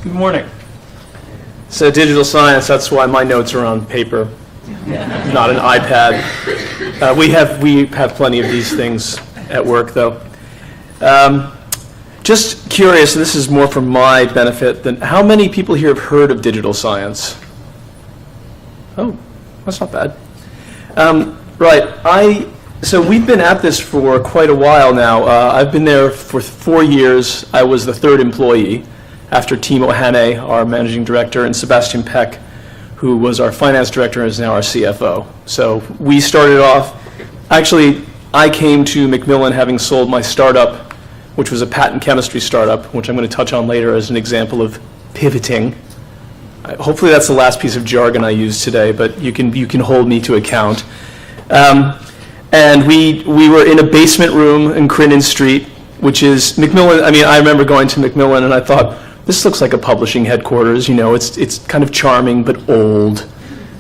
Good morning. So digital science, that's why my notes are on paper, not an iPad. We have plenty of these things at work, though. Just curious, and this is more for my benefit, than how many people here have heard of digital science? Oh, that's not bad. Right, so we've been at this for quite a while now. I've been there for 4 years. I was the third employee after Timo Hane, our managing director, and Sebastian Peck, who was our finance director and is now our CFO. So we started off, actually, I came to Macmillan having sold my startup, which was a patent chemistry startup, which I'm going to touch on later as an example of pivoting. Hopefully that's the last piece of jargon I use today, but you can hold me to account. And we were in a basement room in Crinan Street, which is Macmillan. I mean, I remember going to Macmillan and I thought, this looks like a publishing headquarters. You know, it's kind of charming but old.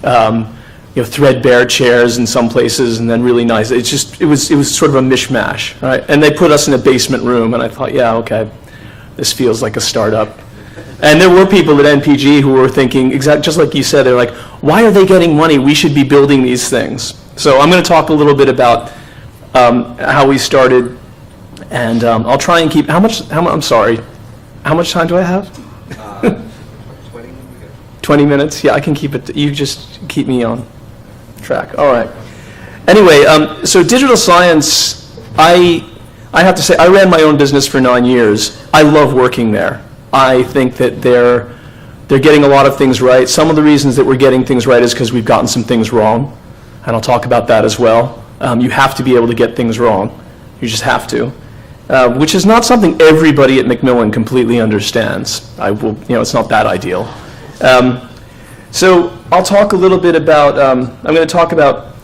You know, threadbare chairs in some places, and then really nice. It was sort of a mishmash, right? And they put us in a basement room, and I thought, yeah, okay, this feels like a startup. And there were people at NPG who were thinking, just like you said, they're like, why are they getting money? We should be building these things. So I'm going to talk a little bit about how we started, and I'll try and keep, I'm sorry, how much time do I have? 20 minutes? Yeah, I can keep it, you just keep me on track. All right. Anyway, so digital science, I have to say, I ran my own business for 9 years. I love working there. I think that they're getting a lot of things right. Some of the reasons that we're getting things right is because we've gotten some things wrong, and I'll talk about that as well. You have to be able to get things wrong. You just have to, which is not something everybody at Macmillan completely understands. It's not that ideal. So I'll talk a little bit about, I'm going to talk about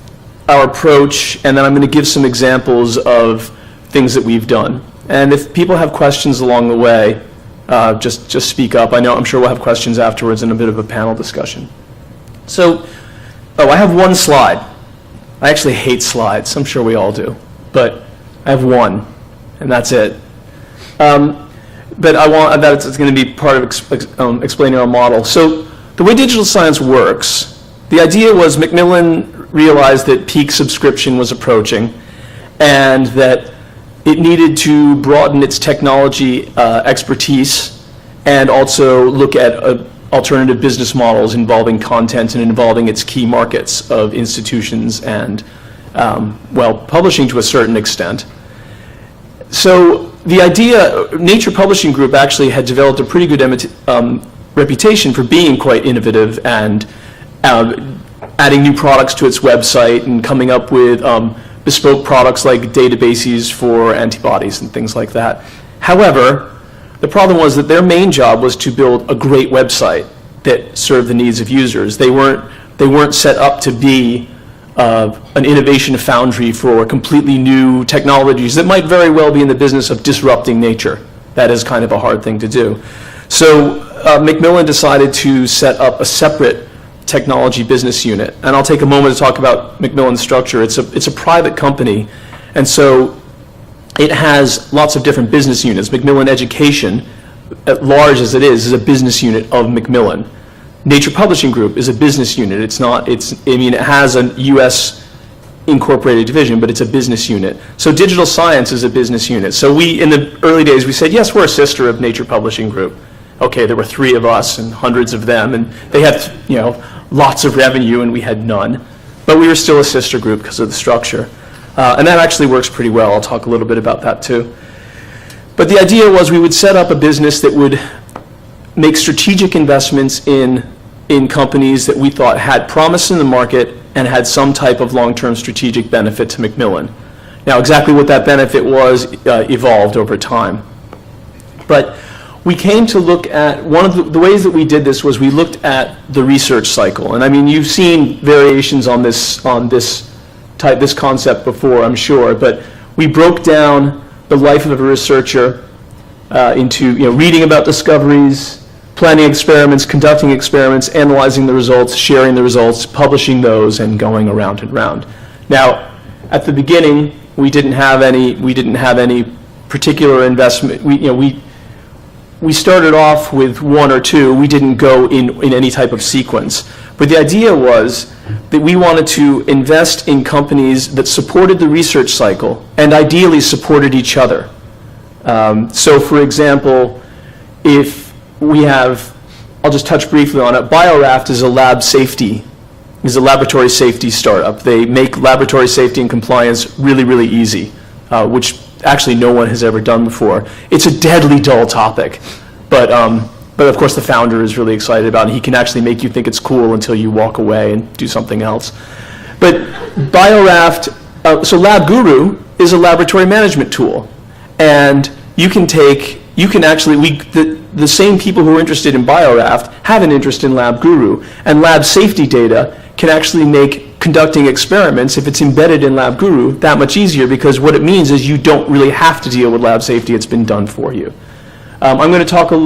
our approach, and then I'm going to give some examples of things that we've done. And if people have questions along the way, just speak up. I'm sure we'll have questions afterwards and a bit of a panel discussion. So, I have one slide. I actually hate slides. I'm sure we all do. But I have one, and that's it. But I want that it's going to be part of explaining our model. So the way digital science works, the idea was Macmillan realized that peak subscription was approaching, and that it needed to broaden its technology expertise and also look at alternative business models involving content and involving its key markets of institutions and, publishing to a certain extent. So the idea, Nature Publishing Group actually had developed a pretty good reputation for being quite innovative and adding new products to its website and coming up with bespoke products like databases for antibodies and things like that. However, the problem was that their main job was to build a great website that served the needs of users. They weren't set up to be an innovation foundry for completely new technologies that might very well be in the business of disrupting nature. That is kind of a hard thing to do. So Macmillan decided to set up a separate technology business unit, and I'll take a moment to talk about Macmillan's structure. It's a private company, and so it has lots of different business units. Macmillan Education, at large as it is a business unit of Macmillan. Nature Publishing Group is a business unit. It has a U.S. incorporated division, but it's a business unit. So digital science is a business unit. So in the early days, we said, yes, we're a sister of Nature Publishing Group. Okay, there were 3 of us and hundreds of them, and they had, lots of revenue, and we had none. But we were still a sister group because of the structure. And that actually works pretty well. I'll talk a little bit about that too. But the idea was we would set up a business that would make strategic investments in companies that we thought had promise in the market and had some type of long-term strategic benefit to Macmillan. Now, exactly what that benefit was evolved over time. But we came to look at, one of the ways that we did this was we looked at the research cycle. And I mean, you've seen variations on this concept before, I'm sure, but we broke down the life of a researcher into reading about discoveries, planning experiments, conducting experiments, analyzing the results, sharing the results, publishing those, and going around and around. Now, at the beginning, we didn't have any particular investment. we started off with one or two. We didn't go in any type of sequence. But the idea was that we wanted to invest in companies that supported the research cycle and ideally supported each other. So for example, if we have, I'll just touch briefly on it, BioRaft is a laboratory safety startup. They make laboratory safety and compliance really, really easy, which actually no one has ever done before. It's a deadly dull topic, but of course the founder is really excited about it. He can actually make you think it's cool until you walk away and do something else. But BioRaft, so LabGuru is a laboratory management tool, and the same people who are interested in BioRaft have an interest in LabGuru, and lab safety data can actually make conducting experiments, if it's embedded in LabGuru, that much easier, because what it means is you don't really have to deal with lab safety. It's been done for you. I'm going to talk a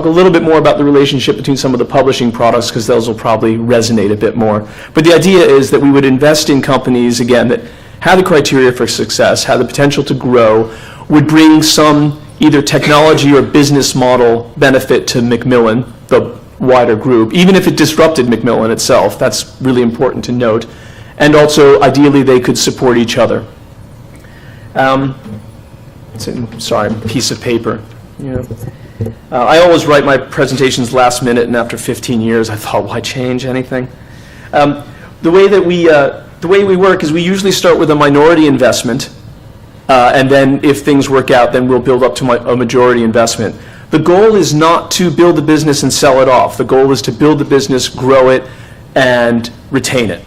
little bit more about the relationship between some of the publishing products, because those will probably resonate a bit more. But the idea is that we would invest in companies, again, that have the criteria for success, have the potential to grow, would bring some either technology or business model benefit to Macmillan, the wider group, even if it disrupted Macmillan itself. That's really important to note. And also, ideally, they could support each other. Sorry, piece of paper. I always write my presentations last minute, and after 15 years, I thought, why change anything? The way we work is we usually start with a minority investment, and then if things work out, then we'll build up to a majority investment. The goal is not to build the business and sell it off. The goal is to build the business, grow it, and retain it.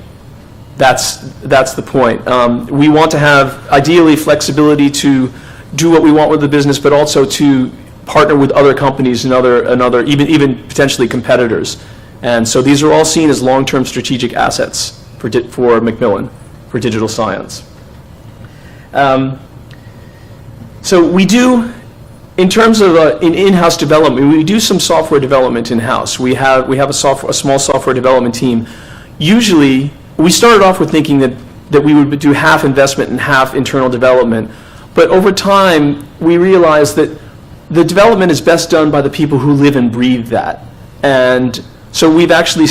That's the point. We want to have, ideally, flexibility to do what we want with the business, but also to partner with other companies and other even potentially competitors. And so these are all seen as long-term strategic assets for Macmillan, for digital science. So we do, in terms of in-house development, we do some software development in-house. We have a small software development team. Usually, we started off with thinking that we would do half investment and half internal development. But over time, we realized that the development is best done by the people who live and breathe that. And so we've actually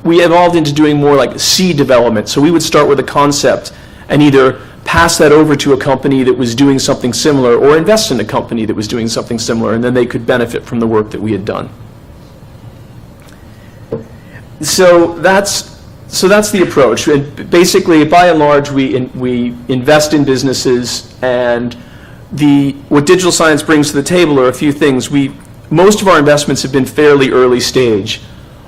we evolved into doing more like seed development. So we would start with a concept and either pass that over to a company that was doing something similar or invest in a company that was doing something similar, and then they could benefit from the work that we had done. So that's the approach. And basically, by and large, we invest in businesses, and what digital science brings to the table are a few things. Most of our investments have been fairly early stage.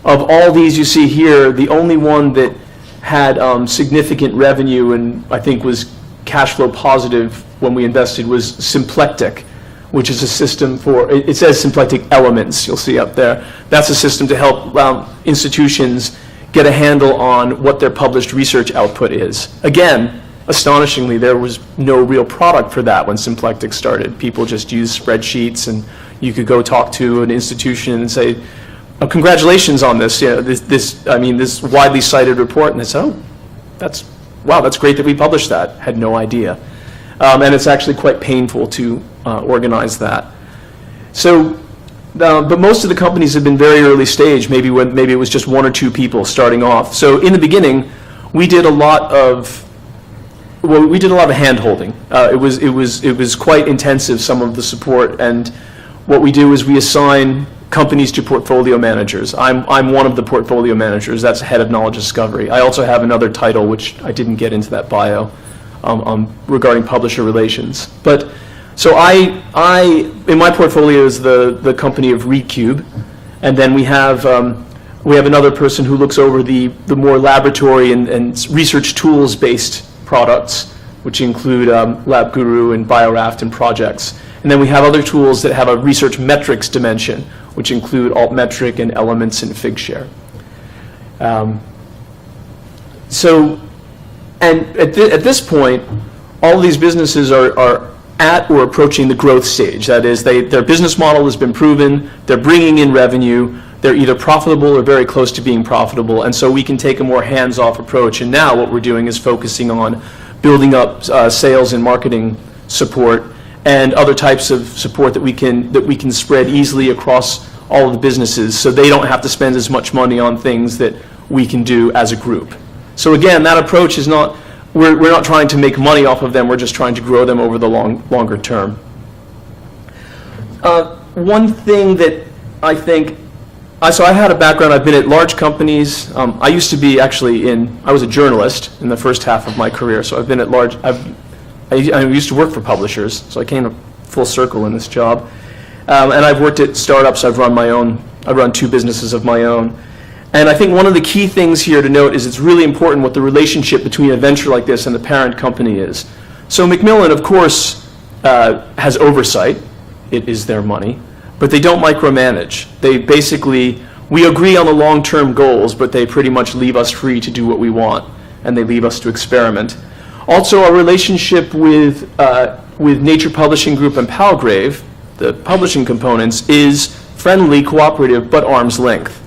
Of all these you see here, the only one that had significant revenue and I think was cash flow positive when we invested was Symplectic, which is a system for, it says Symplectic Elements, you'll see up there. That's a system to help institutions get a handle on what their published research output is. Again, astonishingly, there was no real product for that when Symplectic started. People just used spreadsheets, and you could go talk to an institution and say, oh, congratulations on this, this widely cited report, and they say, oh, that's great that we published that. Had no idea. And it's actually quite painful to organize that. So, but most of the companies have been very early stage, maybe it was just one or two people starting off. So in the beginning, we did a lot of hand-holding. It was quite intensive, some of the support, and what we do is we assign companies to portfolio managers. I'm one of the portfolio managers. That's head of knowledge discovery. I also have another title, which I didn't get into that bio, regarding publisher relations. But so I in my portfolio is the company of ReadCube, and then we have another person who looks over the more laboratory and research tools based products, which include LabGuru and BioRaft and projects. And then we have other tools that have a research metrics dimension, which include Altmetric and Elements and Figshare. And at this point, all of these businesses are at or approaching the growth stage. That is, their business model has been proven, they're bringing in revenue, they're either profitable or very close to being profitable, and so we can take a more hands-off approach. And now what we're doing is focusing on building up sales and marketing support and other types of support that we can spread easily across all of the businesses, so they don't have to spend as much money on things that we can do as a group. So again, that approach is not, we're not trying to make money off of them, we're just trying to grow them over the longer term. One thing that I think, so I had a background, I've been at large companies. I used to be I was a journalist in the first half of my career, so I've been at large, I used to work for publishers, so I came full circle in this job. And I've worked at startups, I've run 2 businesses of my own. And I think one of the key things here to note is it's really important what the relationship between a venture like this and the parent company is. So Macmillan, of course, has oversight. It is their money. But they don't micromanage. They basically, we agree on the long-term goals, but they pretty much leave us free to do what we want, and they leave us to experiment. Also, our relationship with Nature Publishing Group and Palgrave, the publishing components, is friendly, cooperative, but arm's length,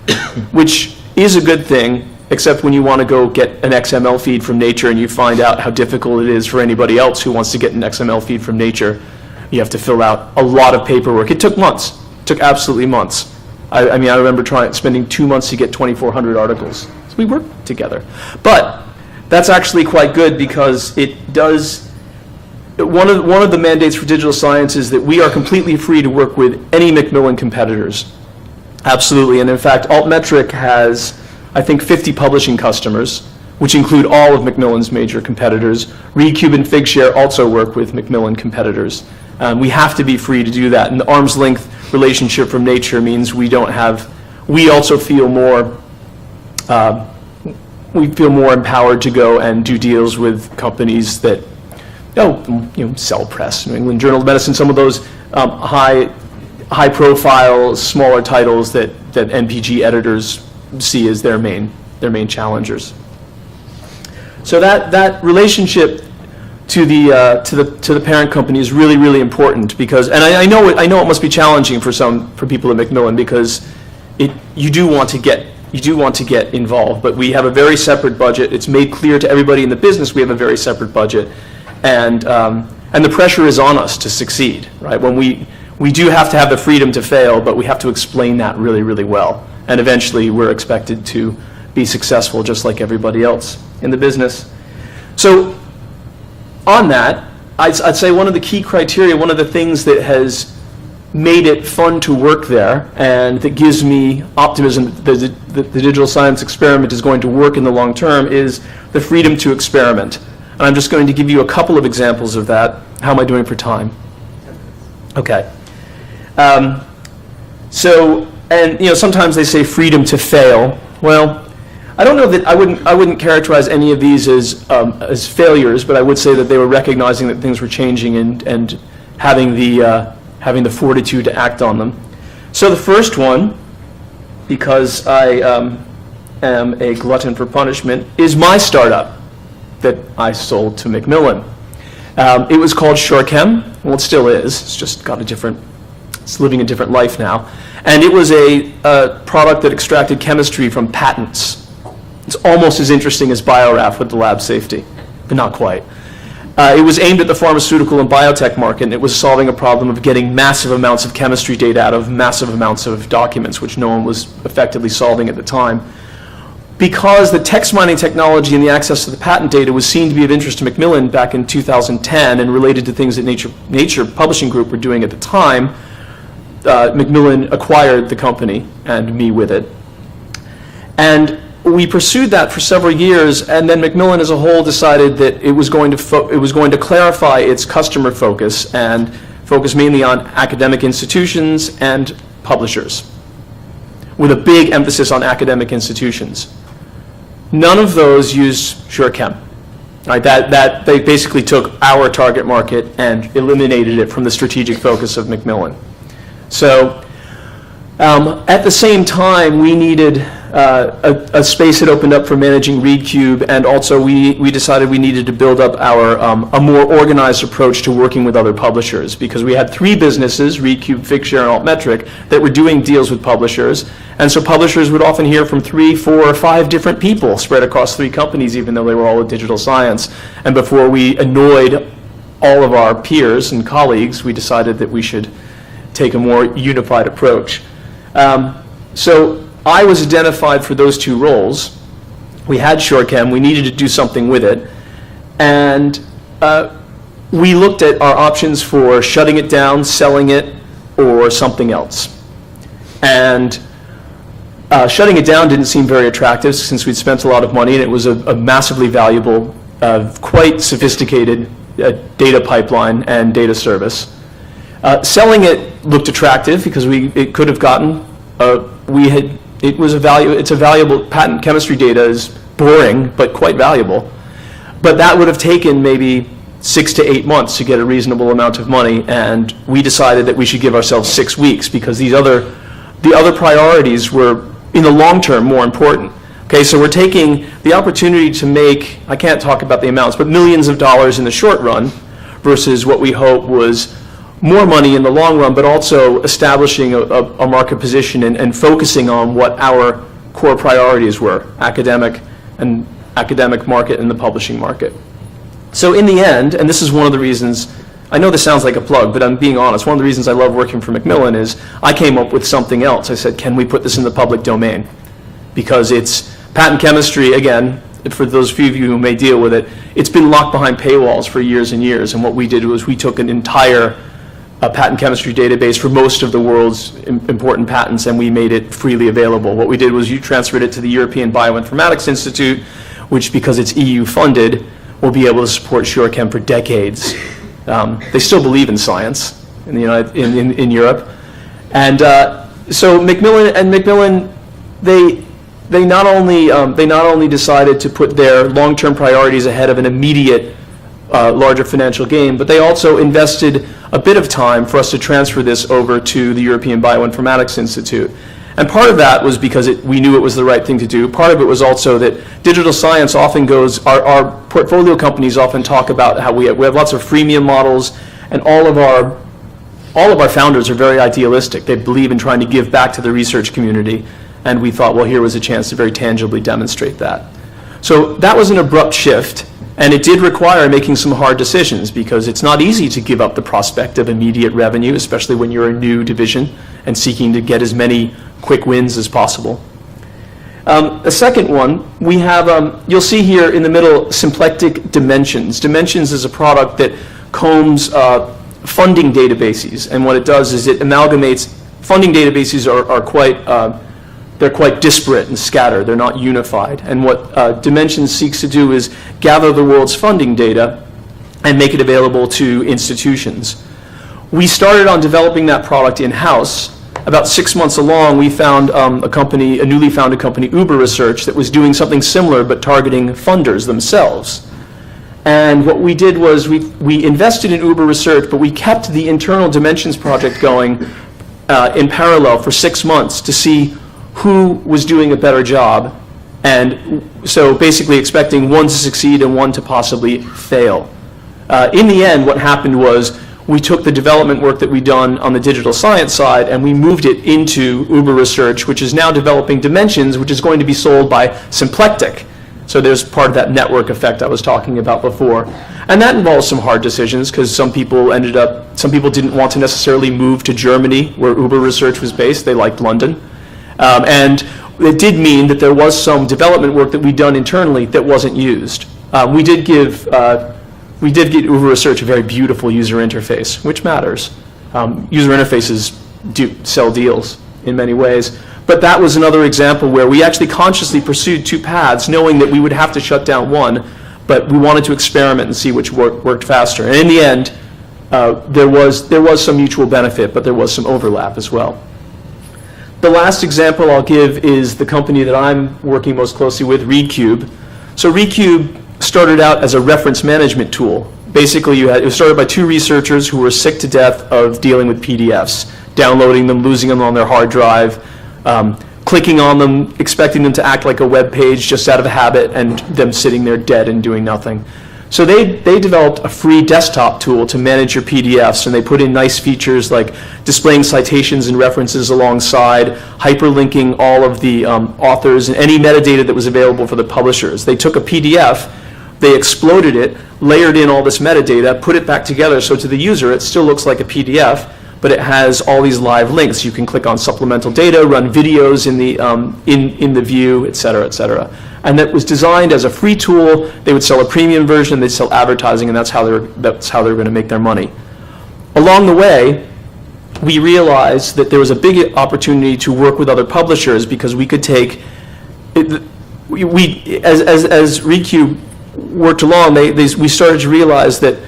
which is a good thing, except when you want to go get an XML feed from Nature and you find out how difficult it is for anybody else who wants to get an XML feed from Nature. You have to fill out a lot of paperwork. It took months. It took absolutely months. I remember spending 2 months to get 2,400 articles. So we worked together. But that's actually quite good because it does, one of the mandates for digital science is that we are completely free to work with any Macmillan competitors. Absolutely. And in fact, Altmetric has, I think, 50 publishing customers, which include all of Macmillan's major competitors. ReadCube and Figshare also work with Macmillan competitors. We have to be free to do that. And the arm's length relationship from Nature means we also feel more, empowered to go and do deals with companies that, Cell Press, New England Journal of Medicine, some of those high profile, smaller titles that MPG editors see as their main challengers. So that relationship to the parent company is really, really important because, and I know it must be challenging for people at Macmillan because you do want to get involved, but we have a very separate budget. It's made clear to everybody in the business we have a very separate budget, and the pressure is on us to succeed, right? When we do have to have the freedom to fail, but we have to explain that really, really well, and eventually we're expected to be successful just like everybody else in the business. So on that, I'd say one of the key criteria, one of the things that has made it fun to work there and that gives me optimism that the digital science experiment is going to work in the long term is the freedom to experiment. And I'm just going to give you a couple of examples of that. How am I doing for time? Okay. Sometimes they say freedom to fail. Well, I don't know that I wouldn't characterize any of these as failures, but I would say that they were recognizing that things were changing and having the fortitude to act on them. So the first one, because I am a glutton for punishment, is my startup that I sold to Macmillan. It was called SureChem. Well, it still is. It's just got it's living a different life now. And it was a product that extracted chemistry from patents. It's almost as interesting as BioRaf with the lab safety, but not quite. It was aimed at the pharmaceutical and biotech market, and it was solving a problem of getting massive amounts of chemistry data out of massive amounts of documents, which no one was effectively solving at the time. Because the text mining technology and the access to the patent data was seen to be of interest to Macmillan back in 2010 and related to things that Nature Publishing Group were doing at the time, Macmillan acquired the company and me with it. And we pursued that for several years, and then Macmillan as a whole decided that it was going to clarify its customer focus and focus mainly on academic institutions and publishers, with a big emphasis on academic institutions. None of those used SureChem. Right, that they basically took our target market and eliminated it from the strategic focus of Macmillan. So at the same time, we needed a space that opened up for managing ReadCube, and also we decided we needed to build up a more organized approach to working with other publishers, because we had 3 businesses, ReadCube, Figshare, and Altmetric, that were doing deals with publishers, and so publishers would often hear from 3, 4, or 5 different people spread across 3 companies, even though they were all with digital science. And before we annoyed all of our peers and colleagues, we decided that we should take a more unified approach. So I was identified for those two roles. We had SureChem, we needed to do something with it, and we looked at our options for shutting it down, selling it, or something else. And shutting it down didn't seem very attractive since we'd spent a lot of money and it was a massively valuable, quite sophisticated data pipeline and data service. Selling it looked attractive because it could have gotten, it's a valuable, patent chemistry data is boring but quite valuable. But that would have taken maybe 6 to 8 months to get a reasonable amount of money, and we decided that we should give ourselves 6 weeks because the other priorities were, in the long term, more important. Okay, so we're taking the opportunity to make, I can't talk about the amounts, but millions of dollars in the short run versus what we hope was more money in the long run, but also establishing a market position and focusing on what our core priorities were, academic market and the publishing market. So in the end, and this is one of the reasons, I know this sounds like a plug, but I'm being honest, one of the reasons I love working for Macmillan is I came up with something else. I said, can we put this in the public domain? Because it's patent chemistry, again, for those few of you who may deal with it, it's been locked behind paywalls for years and years, and what we did was we took an entire patent chemistry database for most of the world's important patents and we made it freely available. What we did was you transferred it to the European Bioinformatics Institute, which, because it's EU funded, will be able to support SureChem for decades. They still believe in science in the in Europe, and so Macmillan, they not only decided to put their long-term priorities ahead of an immediate larger financial gain, but they also invested a bit of time for us to transfer this over to the European Bioinformatics Institute. And part of that was because we knew it was the right thing to do. Part of it was also that digital science often goes, our portfolio companies often talk about how we have lots of freemium models, and all of our founders are very idealistic. They believe in trying to give back to the research community, and we thought, well, here was a chance to very tangibly demonstrate that. So that was an abrupt shift, and it did require making some hard decisions because it's not easy to give up the prospect of immediate revenue, especially when you're a new division and seeking to get as many quick wins as possible. A second one, we have, you'll see here in the middle, Symplectic Dimensions. Dimensions is a product that combs funding databases, and what it does is it amalgamates, funding databases are quite, they're quite disparate and scattered, they're not unified. And what Dimensions seeks to do is gather the world's funding data and make it available to institutions. We started on developing that product in-house. About 6 months along, we found a newly founded company, Uber Research, that was doing something similar but targeting funders themselves. And what we did was we invested in Uber Research, but we kept the internal Dimensions project going in parallel for 6 months to see who was doing a better job, and so basically expecting one to succeed and one to possibly fail. In the end, what happened was we took the development work that we'd done on the digital science side and we moved it into Uber Research, which is now developing Dimensions, which is going to be sold by Symplectic. So there's part of that network effect I was talking about before. And that involves some hard decisions because some people didn't want to necessarily move to Germany where Uber Research was based. They liked London. And it did mean that there was some development work that we'd done internally that wasn't used. We did give Uber Research a very beautiful user interface, which matters. User interfaces do sell deals in many ways. But that was another example where we actually consciously pursued two paths, knowing that we would have to shut down one, but we wanted to experiment and see which worked faster. And in the end, there was some mutual benefit, but there was some overlap as well. The last example I'll give is the company that I'm working most closely with, ReadCube. So ReadCube started out as a reference management tool. Basically, it was started by two researchers who were sick to death of dealing with PDFs, downloading them, losing them on their hard drive, clicking on them, expecting them to act like a web page just out of habit, and them sitting there dead and doing nothing. So they developed a free desktop tool to manage your PDFs, and they put in nice features like displaying citations and references alongside, hyperlinking all of the authors and any metadata that was available for the publishers. They took a PDF, They exploded it, layered in all this metadata, put it back together, so to the user it still looks like a PDF, but it has all these live links. You can click on supplemental data, run videos in the view, et cetera, et cetera. And that was designed as a free tool. They would sell a premium version, they'd sell advertising, and that's how they're going to make their money. Along the way, we realized that there was a big opportunity to work with other publishers, because we could take it, as Recube worked along, we started to realize that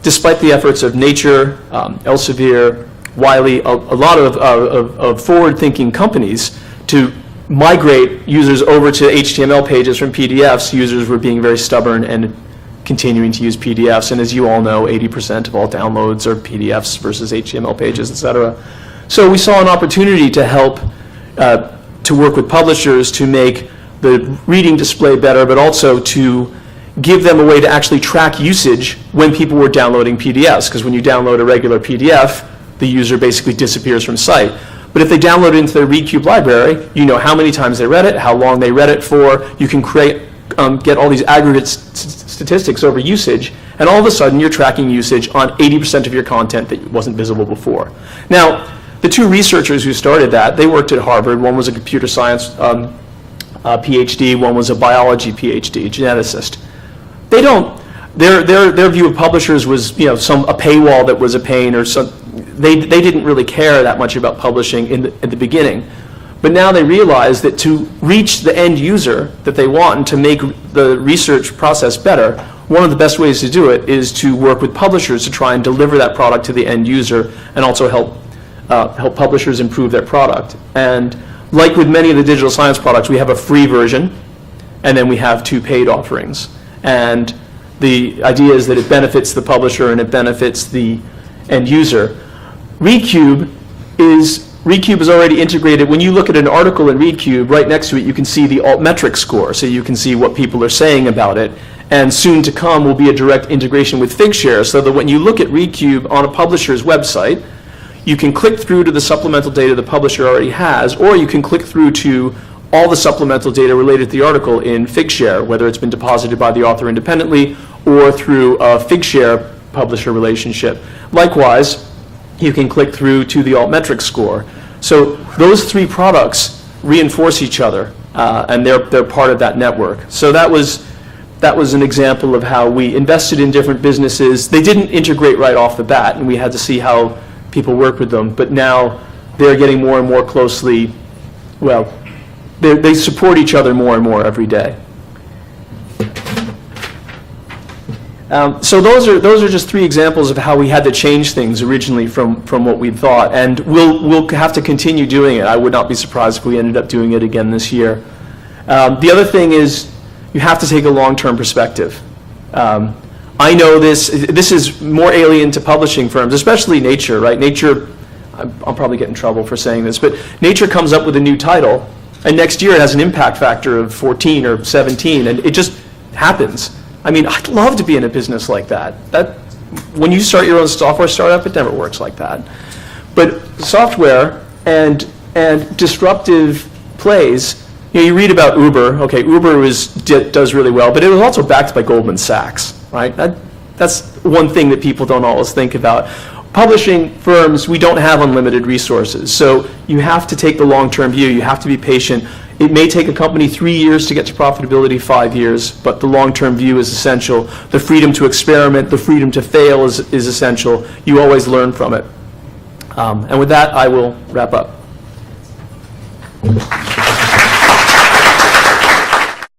despite the efforts of Nature, Elsevier, Wiley, a lot of forward-thinking companies to migrate users over to HTML pages from PDFs, users were being very stubborn and continuing to use PDFs. And as you all know, 80% of all downloads are PDFs versus HTML pages, et cetera. So we saw an opportunity to help to work with publishers to make the reading display better, but also to give them a way to actually track usage when people were downloading PDFs, because when you download a regular PDF, the user basically disappears from site. But if they download it into their Recube library, you know how many times they read it, how long they read it for. You can get all these aggregate statistics over usage, and all of a sudden you're tracking usage on 80% of your content that wasn't visible before. Now, the two researchers who started that, they worked at Harvard. One was a computer science PhD, one was a biology PhD, geneticist. They don't. Their view of publishers was, a paywall that was a pain, or some. They didn't really care that much about publishing at the beginning, but now they realize that to reach the end user that they want and to make the research process better, one of the best ways to do it is to work with publishers to try and deliver that product to the end user, and also help publishers improve their product. And like with many of the digital science products, we have a free version, and then we have two paid offerings. And the idea is that it benefits the publisher and it benefits the end user. Recube is already integrated. When you look at an article in Recube, right next to it you can see the altmetric score, so you can see what people are saying about it. And soon to come will be a direct integration with Figshare, so that when you look at Recube on a publisher's website, you can click through to the supplemental data the publisher already has, or you can click through to all the supplemental data related to the article in Figshare, whether it's been deposited by the author independently or through a Figshare publisher relationship. Likewise, you can click through to the altmetric score. So those three products reinforce each other, and they're part of that network. So that was an example of how we invested in different businesses. They didn't integrate right off the bat, and we had to see how people work with them. But now they're getting more and more closely, well, they support each other more and more every day. So those are just three examples of how we had to change things originally from what we thought, and we'll have to continue doing it. I would not be surprised if we ended up doing it again this year. The other thing is you have to take a long-term perspective. I know this is more alien to publishing firms, especially Nature, right? Nature, I'll probably get in trouble for saying this, but Nature comes up with a new title, and next year it has an impact factor of 14 or 17, and it just happens. I mean, I'd love to be in a business like that. When you start your own software startup, it never works like that. But software and disruptive plays, you read about Uber. Okay, Uber does really well, but it was also backed by Goldman Sachs, right? That's one thing that people don't always think about. Publishing firms, we don't have unlimited resources, so you have to take the long-term view. You have to be patient. It may take a company 3 years to get to profitability, 5 years, but the long-term view is essential. The freedom to experiment, the freedom to fail is essential. You always learn from it. And with that, I will wrap up.